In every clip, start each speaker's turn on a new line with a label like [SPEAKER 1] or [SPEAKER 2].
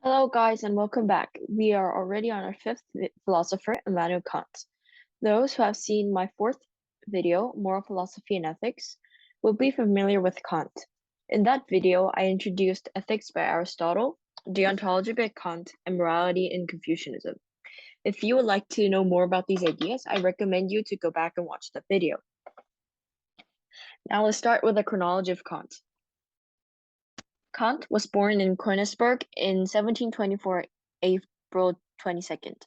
[SPEAKER 1] Hello, guys, and welcome back. We are already on our fifth philosopher, Immanuel Kant. Those who have seen my fourth video, Moral Philosophy and Ethics, will be familiar with Kant. In that video, I introduced ethics by Aristotle, deontology by Kant, and morality in Confucianism. If you would like to know more about these ideas, I recommend you to go back and watch that video. Now let's start with a chronology of Kant. Kant was born in Königsberg in 1724, April 22nd.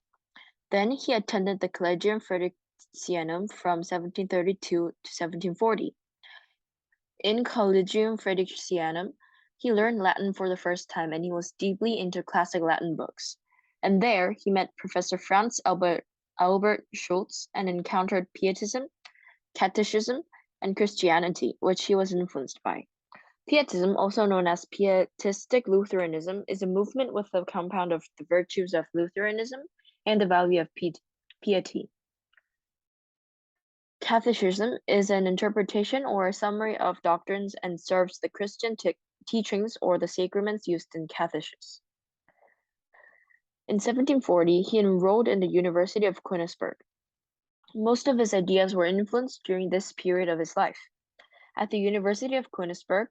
[SPEAKER 1] Then he attended the Collegium Fridericianum from 1732 to 1740. In Collegium Fridericianum, he learned Latin for the first time and he was deeply into classic Latin books. And there he met Professor Franz Albert Schultz and encountered Pietism, Catechism, and Christianity, which he was influenced by. Pietism, also known as Pietistic Lutheranism, is a movement with a compound of the virtues of Lutheranism and the value of piety. Catechism is an interpretation or a summary of doctrines and serves the Christian teachings or the sacraments used in catechism. In 1740, he enrolled in the University of Königsberg. Most of his ideas were influenced during this period of his life. At the University of Königsberg,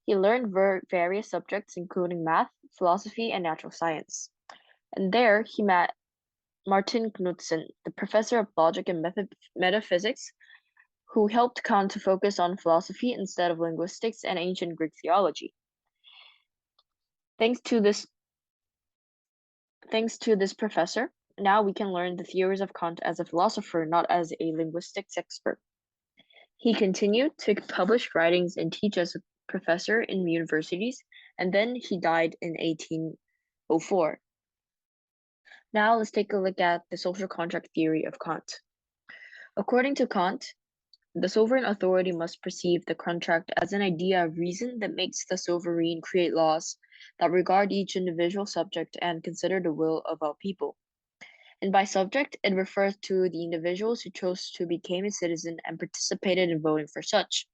[SPEAKER 1] he learned various subjects including math, philosophy, and natural science. And there he met Martin Knudsen, the professor of logic and metaphysics, who helped Kant to focus on philosophy instead of linguistics and ancient Greek theology. Thanks to this professor, now we can learn the theories of Kant as a philosopher, not as a linguistics expert. He continued to publish writings and teach as a professor in universities, and then he died in 1804. Now let's take a look at the social contract theory of Kant. According to Kant, the sovereign authority must perceive the contract as an idea of reason that makes the sovereign create laws that regard each individual subject and consider the will of all people. And by subject, it refers to the individuals who chose to become a citizen and participated in voting for such.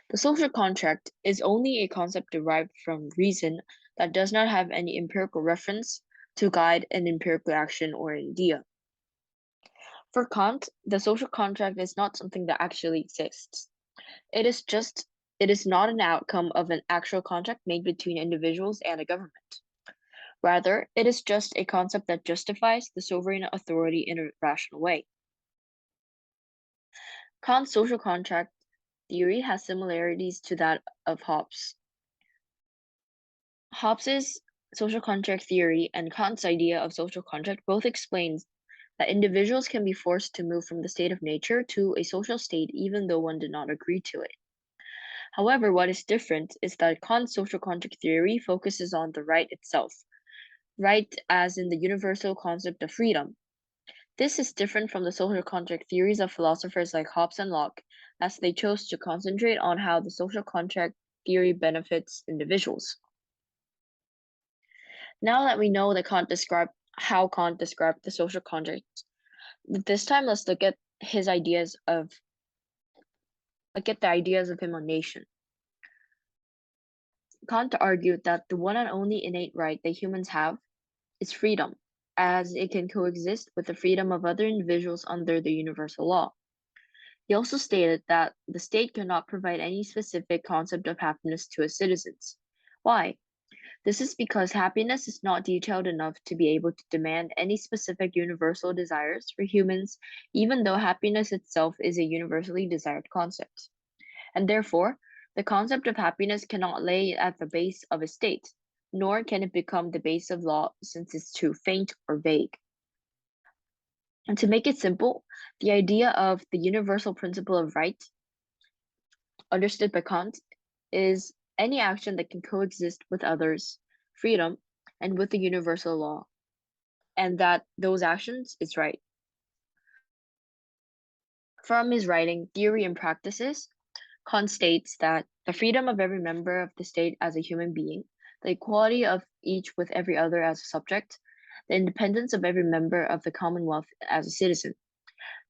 [SPEAKER 1] The social contract is only a concept derived from reason that does not have any empirical reference to guide an empirical action or idea. For Kant, the social contract is not something that actually exists. It is not an outcome of an actual contract made between individuals and a government. Rather, it is just a concept that justifies the sovereign authority in a rational way. Kant's social contract theory has similarities to that of Hobbes. Hobbes's social contract theory and Kant's idea of social contract both explains that individuals can be forced to move from the state of nature to a social state even though one did not agree to it. However, what is different is that Kant's social contract theory focuses on the right itself, right as in the universal concept of freedom. This is different from the social contract theories of philosophers like Hobbes and Locke, as they chose to concentrate on how the social contract theory benefits individuals. Now that we know how Kant described the social contract, this time let's look at the ideas of him on nation. Kant argued that the one and only innate right that humans have is freedom, as it can coexist with the freedom of other individuals under the universal law. He also stated that the state cannot provide any specific concept of happiness to its citizens. Why? This is because happiness is not detailed enough to be able to demand any specific universal desires for humans, even though happiness itself is a universally desired concept. And therefore, the concept of happiness cannot lay at the base of a state, nor can it become the base of law since it's too faint or vague. And to make it simple, the idea of the universal principle of right, understood by Kant, is any action that can coexist with others, freedom, and with the universal law, and that those actions is right. From his writing, Theory and Practices, Kant states that the freedom of every member of the state as a human being, the equality of each with every other as a subject, the independence of every member of the commonwealth as a citizen.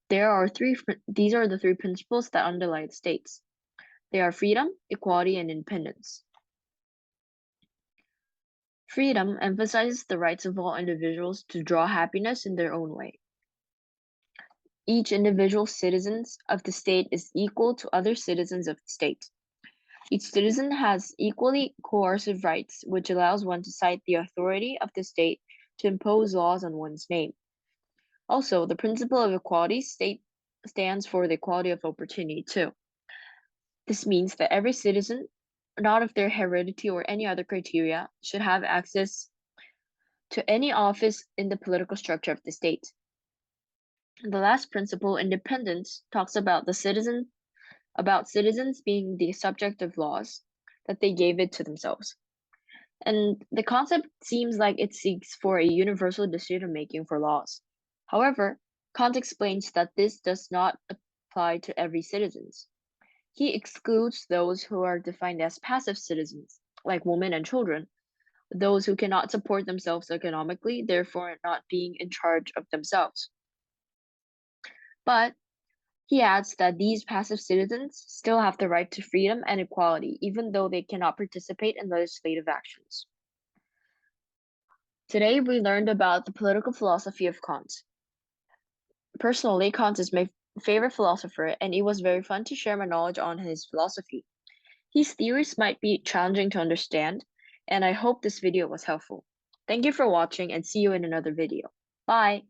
[SPEAKER 1] These are the three principles that underlie the states. They are freedom, equality, and independence. Freedom emphasizes the rights of all individuals to draw happiness in their own way. Each individual citizen of the state is equal to other citizens of the state. Each citizen has equally coercive rights, which allows one to cite the authority of the state to impose laws on one's name. Also, the principle of equality stands for the equality of opportunity too. This means that every citizen, not of their heredity or any other criteria, should have access to any office in the political structure of the state. The last principle, independence, talks about citizens being the subject of laws, that they gave it to themselves. And the concept seems like it seeks for a universal decision making for laws. However, Kant explains that this does not apply to every citizen. He excludes those who are defined as passive citizens, like women and children, those who cannot support themselves economically, therefore not being in charge of themselves. But he adds that these passive citizens still have the right to freedom and equality, even though they cannot participate in legislative actions. Today, we learned about the political philosophy of Kant. Personally, Kant is my favorite philosopher, and it was very fun to share my knowledge on his philosophy. His theories might be challenging to understand, and I hope this video was helpful. Thank you for watching and see you in another video. Bye!